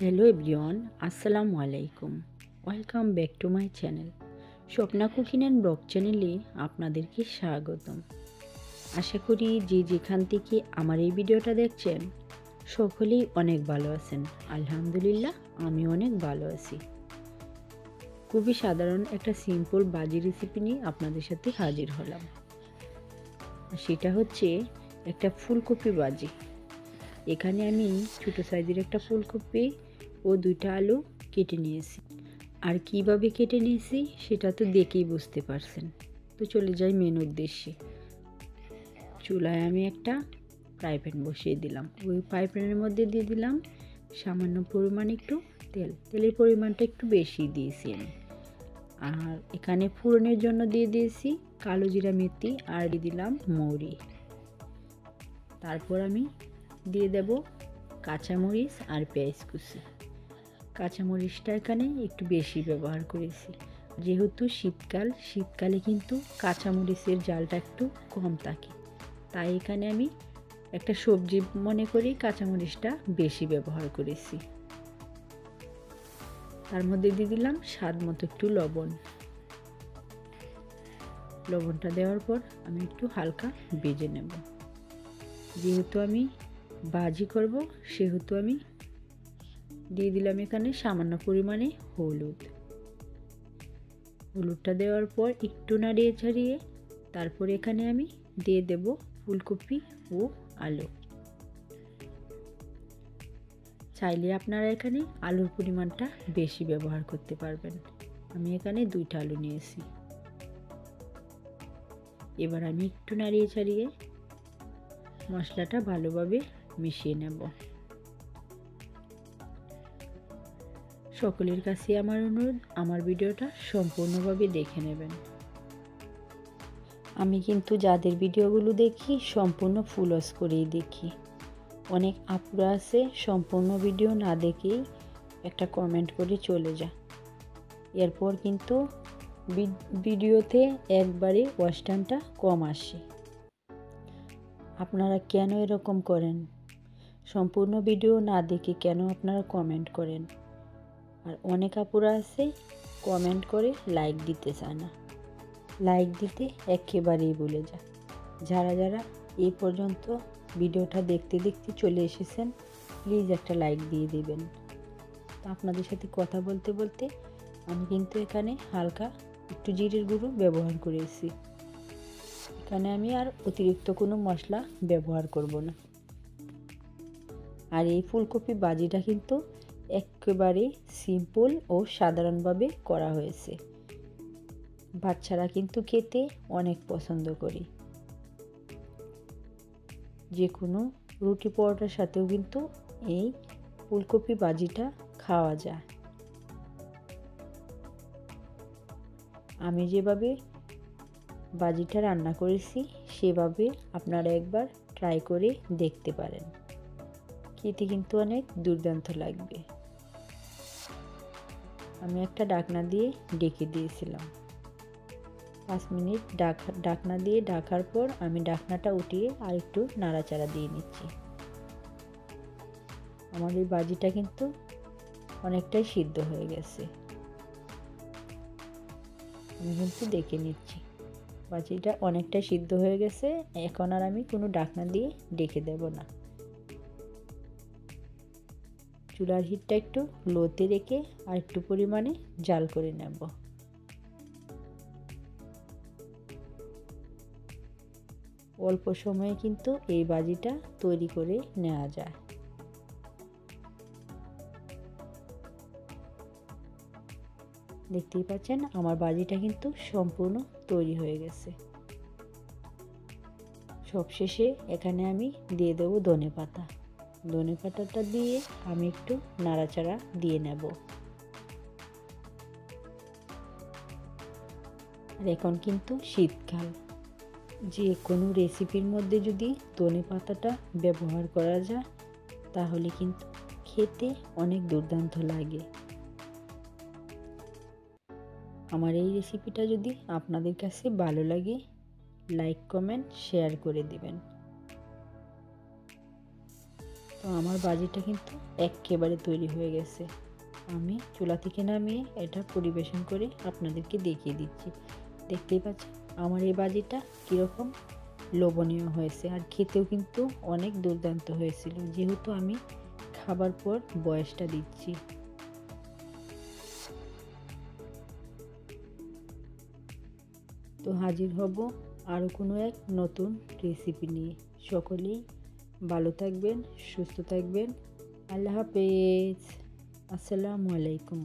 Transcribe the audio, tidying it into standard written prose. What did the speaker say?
Hello everyone, আসসালামু আলাইকুম। Welcome back to my channel Swapna cooking and blog চ্যানেলে আপনাদেরকে স্বাগতম। আশা করি যে যেখান থেকে আমার এই ভিডিওটা দেখছেন সকলেই অনেক ভালো আছেন। আলহামদুলিল্লাহ, আমি অনেক ভালো আছি। খুবই সাধারণ একটা সিম্পল ভাজি রেসিপি নিয়ে আপনাদের সাথে হাজির হলাম। সেটা হচ্ছে একটা ফুলকপি ভাজি। এখানে আমি ছোটো সাইজের একটা ফুলকপি ও 2টা আলু কেটে নিয়েছি। আর কিভাবে কেটে নিয়েছি সেটা তো দেখেই বুঝতে পারছেন। তো চলে যাই মেন উদ্দেশ্যে। চুলায় আমি একটা ফ্রাই প্যান বসিয়ে দিলাম। ওই ফ্রাই প্যানের মধ্যে দিয়ে দিলাম সামান্য পরিমাণ একটু তেল। তেলের পরিমাণটা একটু বেশি দিয়েছি আমি। আর এখানে ফোড়নের জন্য দিয়ে দিয়েছি কালো জিরা মেথি আর দিয়ে দিলাম মৌরি। তারপর আমি দিয়ে দেব কাঁচামরিচ আর পেঁয়াজ কুচি। কাঁচামরিচটা এখানে একটু বেশি ব্যবহার করেছি, যেহেতু শীতকালে কিন্তু কাঁচামরিচের ঝালটা একটু কম থাকে, তাই এখানে আমি একটা সবজি মনে করি কাঁচামরিচটা বেশি ব্যবহার করেছি। তার মধ্যে দিয়ে দিলাম স্বাদ মতো একটু লবণ। লবণটা দেওয়ার পর আমি একটু হালকা ভেজে নেব। যেহেতু আমি ভাজি করব সেহেতু আমি দিয়ে দিলাম এখানে সামান্য পরিমাণে হলুদটা দেওয়ার পর একটু নাড়িয়ে ছাড়িয়ে তারপর এখানে আমি দিয়ে দেব ফুলকপি ও আলু। চাইলে আপনারা এখানে আলুর পরিমাণটা বেশি ব্যবহার করতে পারবেন। আমি এখানে 2টা আলু নিয়েছি। এবার আমি একটু নাড়িয়ে ছাড়িয়ে মশলাটা ভালোভাবে মিশিয়ে নেব। সকলের কাছে আমার অনুরোধ, আমার ভিডিওটা সম্পূর্ণভাবে দেখে নেবেন। আমি কিন্তু যাদের ভিডিওগুলো দেখি সম্পূর্ণ ফুল ওয়াচ করেই দেখি। অনেক আপুরা আছে সম্পূর্ণ ভিডিও না দেখেই একটা কমেন্ট করে চলে যায়। এরপর কিন্তু ভিডিওতে একবারে ওয়াচ টাইমটা কম আসে। আপনারা কেন এরকম করেন? সম্পূর্ণ ভিডিও না দেখে কেন আপনারা কমেন্ট করেন? আর অনেক আপুরা আছে কমেন্ট করে লাইক দিতে চায় না, লাইক দিতে একেবারেই ভুলে যায়। যারা যারা এই পর্যন্ত ভিডিওটা দেখতে দেখতে চলে এসেছেন প্লিজ একটা লাইক দিয়ে দিবেন। তো আপনাদের সাথে কথা বলতে বলতে আমি কিন্তু এখানে হালকা একটু জিরের গুঁড়ো ব্যবহার করেছি। এখানে আমি আর অতিরিক্ত কোনো মশলা ব্যবহার করব না। আর এই ফুলকপি ভাজিটা কিন্তু একেবারে সিম্পল ও সাধারণভাবে করা হয়েছে। বাচ্চারা কিন্তু খেতে অনেক পছন্দ করে। যে কোনো রুটি পরোটার সাথেও কিন্তু এই ফুলকপি ভাজিটা খাওয়া যায়। আমি যেভাবে ভাজিটা রান্না করেছি সেভাবে আপনারা একবার ট্রাই করে দেখতে পারেন। খেতে কিন্তু অনেক দুর্দান্ত লাগবে। আমি একটা ঢাকনা দিয়ে ঢেকে দিয়েছিলাম। 5 মিনিট ঢাকনা দিয়ে ঢাকার পর আমি ঢাকনাটা উঠিয়ে আর একটু নাড়াচাড়া দিয়ে নিচ্ছি। আমার এই ভাজিটা কিন্তু অনেকটাই সিদ্ধ হয়ে গেছে। আমি কিন্তু দেখে নিচ্ছি ভাজিটা অনেকটাই সিদ্ধ হয়ে গেছে। এখন আর আমি কোনো ঢাকনা দিয়ে ঢেকে দেব না। চুলার হিটটা একটু লোতে রেখে আর একটু পরিমাণে জাল করে নেব। অল্প সময়ে কিন্তু এই ভাজিটা তৈরি করে নেওয়া যায়। দেখতেই পাচ্ছেন আমার ভাজিটা কিন্তু সম্পূর্ণ তৈরি হয়ে গেছে। সবশেষে এখানে আমি দিয়ে দেব ধনেপাতা। ধনেপাতাটা দিয়ে আমি একটু নাড়াচাড়া দিয়ে নেব। আর এখন কিন্তু শীতকাল, যে কোনো রেসিপির মধ্যে যদি ধনেপাতাটা ব্যবহার করা যায় তাহলে কিন্তু খেতে অনেক দুর্দান্ত লাগে। আমার এই রেসিপিটা যদি আপনাদের কাছে ভালো লাগে লাইক কমেন্ট শেয়ার করে দিবেন। তো আমার বাজিটা কিন্তু একেবারে তৈরি হয়ে গেছে। আমি চুলা থেকে নামিয়ে এটা পরিবেশন করে আপনাদেরকে দেখিয়ে দিচ্ছি। দেখতেই পাচ্ছেন আমার এই বাজিটা কীরকম লোভনীয় হয়েছে, আর খেতেও কিন্তু অনেক দুর্দান্ত হয়েছিল, যেহেতু আমি খাবার পর বয়সটা দিচ্ছি। তো হাজির হব আরও কোনো এক নতুন রেসিপি নিয়ে। সকলেই ভালো থাকবেন, সুস্থ থাকবেন। আল্লাহ হাফেজ। আসসালামু আলাইকুম।